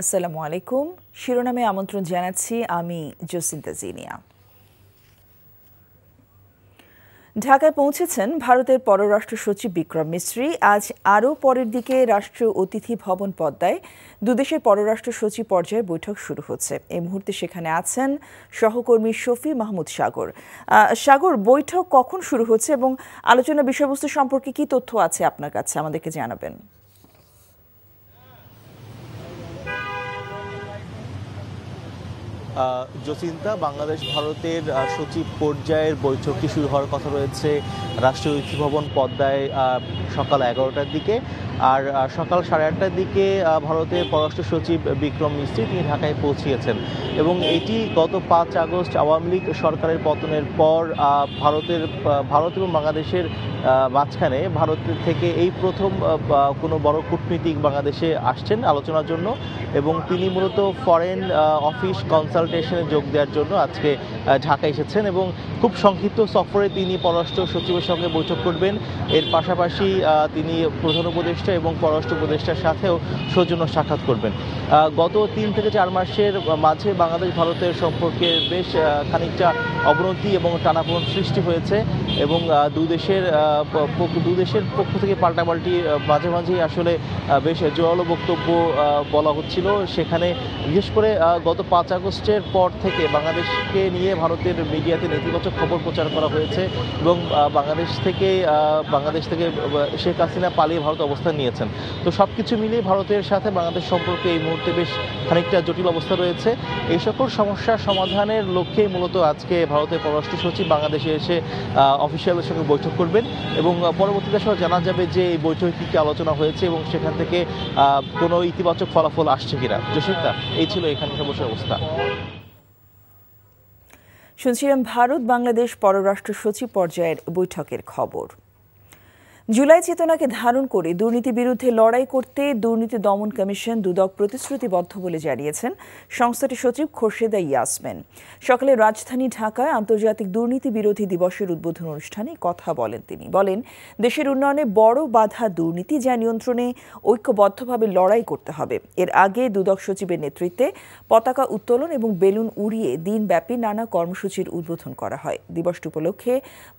আসসালামু আলাইকুম। শিরোনামে আমন্ত্রণ জানাচ্ছি আমি জসিন্তা জিনিয়া। ঢাকায় পৌঁছেছেন ভারতের পররাষ্ট্র সচিব বিক্রম মিস্ত্রি। আজ আরও পরের দিকে রাষ্ট্রীয় অতিথি ভবন পদ্মায় দুদেশের পররাষ্ট্র সচিব পর্যায়ের বৈঠক শুরু হচ্ছে। এই মুহূর্তে সেখানে আছেন সহকর্মী শফি মাহমুদ সাগর। সাগর, বৈঠক কখন শুরু হচ্ছে এবং আলোচনা বিষয়বস্তু সম্পর্কে কি তথ্য আছে আপনার কাছে, আমাদেরকে জানাবেন। জসিন্তা, বাংলাদেশ ভারতের সচিব পর্যায়ের বৈঠকটি শুরু হওয়ার কথা রয়েছে রাষ্ট্রীয় অতিথি ভবন পদ্মায় সকাল 11টার দিকে। আর সকাল 8:30টার দিকে ভারতের পররাষ্ট্র সচিব বিক্রম মিস্ত্রি তিনি ঢাকায় পৌঁছিয়েছেন এবং এটি গত 5 আগস্ট আওয়ামী লীগ সরকারের পতনের পর ভারত এবং বাংলাদেশের মাঝখানে ভারতের থেকে এই প্রথম কোনো বড় কূটনীতিক বাংলাদেশে আসছেন আলোচনার জন্য এবং তিনি মূলত ফরেন অফিস কনসালটেশনে যোগ দেওয়ার জন্য আজকে ঢাকা এসেছেন এবং খুব সংক্ষিপ্ত সফরে তিনি পররাষ্ট্র সচিবের সঙ্গে বৈঠক করবেন। এর পাশাপাশি তিনি প্রধান উপদেষ্টা এবং পররাষ্ট্র উপদেষ্টার সাথেও সৌজন্য সাক্ষাৎ করবেন। গত 3 থেকে 4 মাসের মাঝে বাংলাদেশ ভারতের সম্পর্কে বেশ খানিকটা অবনতি এবং টানাপোড়েন সৃষ্টি হয়েছে এবং দুই দেশের পক্ষ থেকে পাল্টাপাল্টি মাঝে মাঝেই আসলে বেশ জোরালো বক্তব্য বলা হচ্ছিল। সেখানে বিশেষ করে গত 5 আগস্টের পর থেকে বাংলাদেশকে নিয়ে ভারতের মিডিয়াতে নেতিবাচক খবর প্রচার করা হয়েছে এবং বাংলাদেশ থেকে শেখ হাসিনা পালিয়ে ভারত অবস্থান নিয়েছেন। তো সব কিছু মিলিয়ে ভারতের সাথে বাংলাদেশ সম্পর্কে এই মুহূর্তে বেশ খানিকটা জটিল অবস্থা রয়েছে। এই সকল সমস্যা সমাধানের লক্ষ্যেই মূলত আজকে ভারতের পররাষ্ট্র সচিব বাংলাদেশে এসে অফিসিয়ালদের সঙ্গে বৈঠক করবেন এবং পরবর্তীতে আসলে জানা যাবে যে এই বৈঠকে কী কী আলোচনা হয়েছে এবং সেখান থেকে কোনো ইতিবাচক ফলাফল আসছে কিনা। জসিন্তা, এই ছিল এখানকার বসে অবস্থা। শুনছিলাম ভারত বাংলাদেশ পররাষ্ট্র সচিব পর্যায়ের বৈঠকের খবর। জুলাই চেতনাকে ধারণ করে দুর্নীতি বিরুদ্ধে লড়াই করতে দুর্নীতি দমন কমিশন দুদক প্রতিশ্রুতিবদ্ধ বলে জানিয়েছেন সংস্থাটির সচিব খোরশেদা ইয়াসমিন। সকালে রাজধানী ঢাকায় আন্তর্জাতিক দুর্নীতি বিরোধী দিবসের উদ্বোধন অনুষ্ঠানে কথা বলেন তিনি। বলেন, দেশের উন্নয়নে বড় বাধা দুর্নীতি, যা নিয়ন্ত্রণে ঐক্যবদ্ধভাবে লড়াই করতে হবে। এর আগে দুদক সচিবের নেতৃত্বে পতাকা উত্তোলন এবং বেলুন উড়িয়ে দিনব্যাপী নানা কর্মসূচির উদ্বোধন করা হয়। দিবসটি উপলক্ষে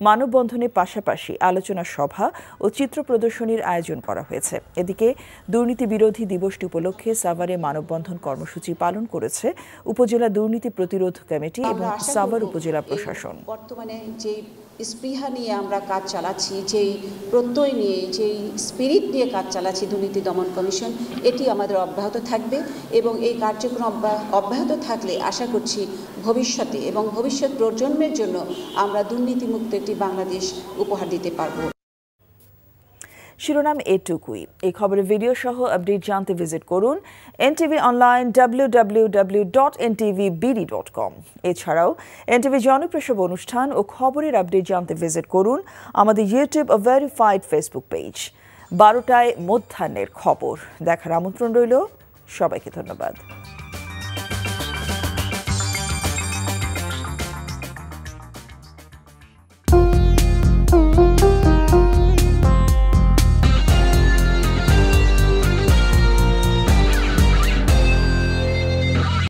মানববন্ধনের পাশাপাশি আলোচনা সভা ও চিত্র প্রদর্শনীর আয়োজন করা হয়েছে। এদিকে দুর্নীতি বিরোধী দিবসটি উপলক্ষে সাভারে মানববন্ধন কর্মসূচি পালন করেছে উপজেলা দুর্নীতি প্রতিরোধ কমিটি এবং সাভার উপজেলা প্রশাসন। বর্তমানে যে স্পৃহা নিয়ে আমরা কাজ চালাচ্ছি, যেই প্রত্যয় নিয়ে, যেই স্পিরিট নিয়ে কাজ চালাচ্ছি দুর্নীতি দমন কমিশন, এটি আমাদের অব্যাহত থাকবে এবং এই কার্যক্রম অব্যাহত থাকলে আশা করছি ভবিষ্যতে এবং ভবিষ্যৎ প্রজন্মের জন্য আমরা দুর্নীতিমুক্ত একটি বাংলাদেশ উপহার দিতে পারব। শিরোনাম এটুকুই। এই খবরের ভিডিও সহ আপডেট জানতে ভিজিট করুন এনটিভি অনলাইন www.ntvbd.com। এছাড়াও এনটিভি জনপ্রসব অনুষ্ঠান ও খবরের আপডেট জানতে ভিজিট করুন আমাদের ইউটিউব ও ভেরিফাইড ফেসবুক পেজ। 12টায় মধ্যাহ্নের খবর দেখার আমন্ত্রণ রইল। সবাইকে ধন্যবাদ।